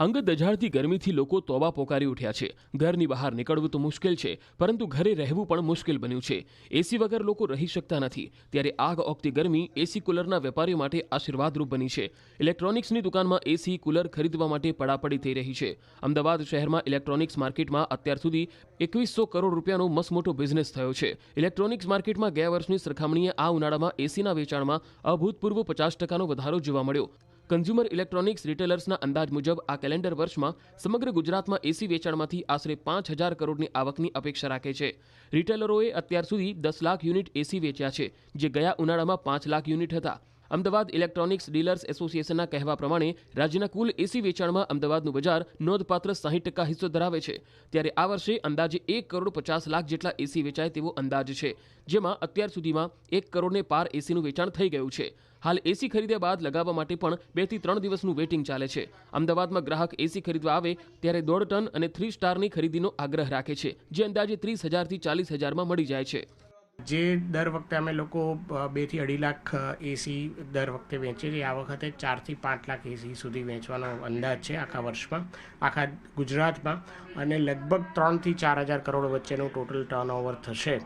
અંગ દઝાડતી ગરમીથી લોકો તોબા પોકારી ઉઠ્યા છે। ઘરની બહાર નીકળવું તો મુશ્કેલ છે, પરંતુ ઘરે રહેવું પણ મુશ્કેલ બન્યું છે। એસી વગર લોકો રહી શકતા નથી, ત્યારે આગ ઓગતી ગરમી એસી કુલરના વેપારીઓ માટે આશીર્વાદરૂપ બની છે। ઇલેક્ટ્રોનિક્સની દુકાનમાં એસી કુલર ખરીદવા માટે પડાપડી થઈ રહી છે। અમદાવાદ શહેરમાં ઇલેક્ટ્રોનિક્સ માર્કેટમાં અત્યાર સુધી 2100 કરોડ રૂપિયાનો મસમોટો બિઝનેસ થયો છે। ઇલેક્ટ્રોનિક્સ માર્કેટમાં ગયા વર્ષની સરખામણીએ આ ઉનાળામાં એસીના વેચાણમાં અભૂતપૂર્વ 50% વધારો જોવા મળ્યો। કન્ઝ્યુમર ઇલેક્ટ્રોનિક્સ રિટેલર્સના અંદાજ મુજબ આ કેલેન્ડર વર્ષમાં સમગ્ર ગુજરાતમાં એસી વેચાણમાંથી આશરે 5000 કરોડની આવકની અપેક્ષા રાખે છે। રિટેલરોએ અત્યાર સુધી 10 લાખ યુનિટ એસી વેચ્યા છે, જે ગયા ઉનાળામાં 5 લાખ યુનિટ હતા। અમદાવાદ ઇલેક્ટ્રોનિક્સ ડીલર્સ એસોસિએશનના કહેવા પ્રમાણે રાજ્યના કુલ એસી વેચાણમાં અમદાવાદનું બજાર નોંધપાત્ર 60% હિસ્સો ધરાવે છે, ત્યારે આ વર્ષે અંદાજે 1 કરોડ 50 લાખ જેટલા એસી વેચાય તેવો અંદાજ છે, જેમાં અત્યાર સુધીમાં 1 કરોડને પાર એસીનું વેચાણ થઈ ગયું છે। હાલ એસી ખરીદ્યા બાદ લગાવવા માટે પણ 2 થી 3 દિવસનું વેઇટિંગ ચાલે છે। અમદાવાદમાં ગ્રાહક એસી ખરીદવા આવે ત્યારે 1.5 ટન અને 3 સ્ટારની ખરીદીનો આગ્રહ રાખે છે, જે અંદાજે 30,000 થી 40,000માં મળી જાય છે। જે દર વખતે અમે લોકો 2 થી 2.5 લાખ એસી દર વખતે વેચીએ છીએ, આ વખતે 4 થી 5 લાખ એસી સુધી વેચવાનો અંદાજ છે આખા વર્ષમાં, આખા ગુજરાતમાં, અને લગભગ 3 થી 4,000 કરોડ વચ્ચેનું ટોટલ ટર્નઓવર થશે।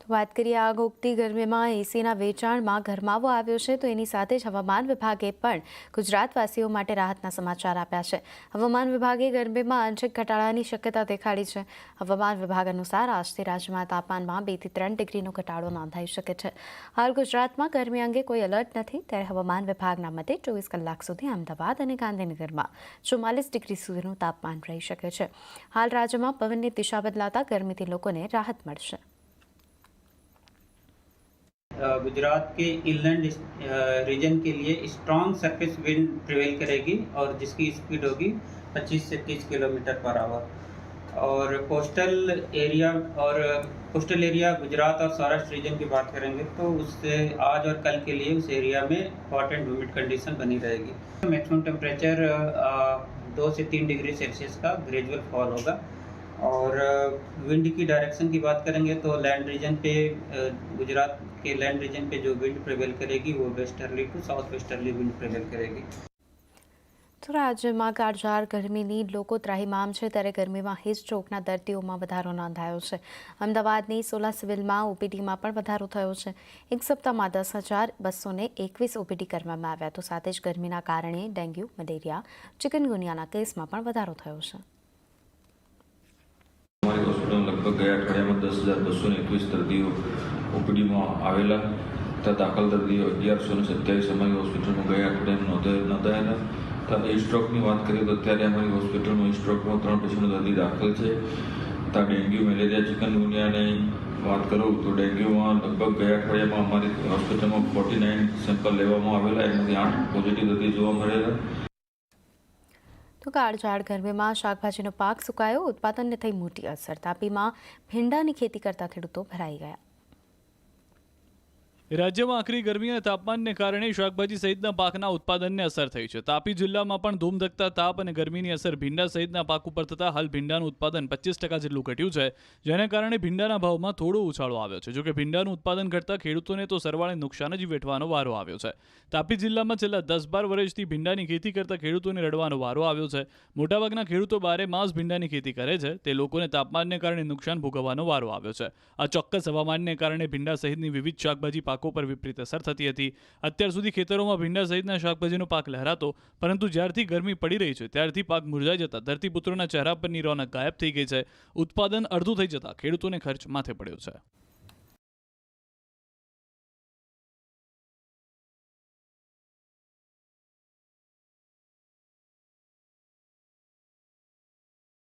વાત કરીએ આગ ઓગતી ગરમીમાં એસીના વેચાણમાં ગરમાવો આવ્યો છે, તો એની સાથે જ હવામાન વિભાગે પણ ગુજરાતવાસીઓ માટે રાહતના સમાચાર આપ્યા છે। હવામાન વિભાગે ગરમીમાં આંશિક ઘટાડાની શક્યતા દેખાડી છે। હવામાન વિભાગ અનુસાર આજથી રાજ્યમાં તાપમાનમાં 2 થી 3 ડિગ્રીનો ઘટાડો નોંધાઈ શકે છે। હાલ ગુજરાતમાં ગરમી અંગે કોઈ એલર્ટ નથી, ત્યારે હવામાન વિભાગના મતે 24 કલાક સુધી અમદાવાદ અને ગાંધીનગરમાં 44 ડિગ્રી સુધીનું તાપમાન રહી શકે છે। હાલ રાજ્યમાં પવનની દિશા બદલાતા ગરમીથી લોકોને રાહત મળશે। गुजरात के इनलैंड रीजन के लिए स्ट्रॉन्ग सरफेस विंड प्रिवेल करेगी और जिसकी स्पीड होगी 25 से 30 किलोमीटर पर आवर। और कोस्टल एरिया गुजरात और सौराष्ट्र रीजन की बात करेंगे तो उससे आज और कल के लिए उस एरिया में हॉट एंड ह्यूमिड कंडीशन बनी रहेगी। मैक्सिमम टेम्परेचर 2 से 3 डिग्री सेल्सियस का ग्रेजुअल फॉल होगा। और विंड की डायरेक्शन की बात करेंगे तो लैंड रीजन पे गुजरात के लैंड रीजन पे जो विंड प्रिवेल करेगी वो westerly to south westerly wind prevail करेगी। તો રાજ્યમાં કાળઝાળ ગરમીની લોકો ત્રાહિમામ છે, ત્યારે ગરમીમાં હીટસ્ટ્રોકના દર્દીઓમાં વધારો નોંધાયો છે। અમદાવાદની સોલા સિવિલમાં ઓપીડીમાં પણ વધારો થયો છે। એક સપ્તાહમાં 10,221 ઓપીડી કરવામાં આવ્યા, તો સાથે જ ગરમીના કારણે ડેન્ગ્યુ, મલેરિયા, ચિકનગુનિયાના કેસમાં પણ વધારો થયો છે। हमारी हॉस्पिटल में लगभग गया अठवाडिया में 10,221 दर्दियों ओपीडी में आवेला तथा दाखल दर्दियों 1127 हमारी हॉस्पिटल में गया अठवाडिया में नोंधाया था। स्ट्रोक की बात करिए तो अत्यारे हमारी हॉस्पिटल में स्ट्रोक में 3 पेशेंट दर्दी दाखल है। तथा डेंग्यू, मलेरिया, चिकनगुनिया ने बात करूँ तो डेंग्यू में लगभग गया अठवाडिया में हमारी हॉस्पिटल में 49 सेम्पल लेवामां आवेला, एमांथी 8 पॉजिटिव दर्दी जोवा मळेला। તો કાળઝાળ ગરમીમાં શાકભાજીનો પાક સુકાયો, ઉત્પાદનને થઈ મોટી અસર। તાપીમાં ભીંડાની ખેતી કરતા ખેડૂતો ભરાઈ ગયા। રાજ્યમાં આકરી ગરમી અને તાપમાનને કારણે શાકભાજી સહિતના પાકના ઉત્પાદનને અસર થઈ છે। તાપી જિલ્લામાં પણ ધૂમધકતા તાપ અને ગરમીની અસર ભીંડા સહિતના પાક ઉપર થતાં હાલ ભીંડાનું ઉત્પાદન 25% જેટલું ઘટ્યું છે, જેને કારણે ભીંડાના ભાવમાં થોડો ઉછાળો આવ્યો છે। જોકે ભીંડાનું ઉત્પાદન ઘટતા ખેડૂતોને તો સરવાળે નુકસાન જ વેઠવાનો વારો આવ્યો છે। તાપી જિલ્લામાં છેલ્લા 10-12 વર્ષથી ભીંડાની ખેતી કરતા ખેડૂતોને રડવાનો વારો આવ્યો છે। મોટાભાગના ખેડૂતો 12 માસ ભીંડાની ખેતી કરે છે, તે લોકોને તાપમાનને કારણે નુકસાન ભોગવવાનો વારો આવ્યો છે। આ ચોક્કસ હવામાનને કારણે ભીંડા સહિતની વિવિધ શાકભાજી પાકો પર વિપરીત અસર થતી હતી। અત્યાર સુધી ખેતરોમાં ભીંડા સહિતના શાકભાજીનો પાક લહેરાતો, પરંતુ જ્યારથી ગરમી પડી રહી છે ત્યારથી પાક મુરઝાઈ જતા ધરતીપુત્રોના ચહેરા પરની રોનક ગાયબ થઈ ગઈ છે। ઉત્પાદન અડધું થઈ જતા ખેડૂતોને ખર્ચ માથે પડ્યો છે।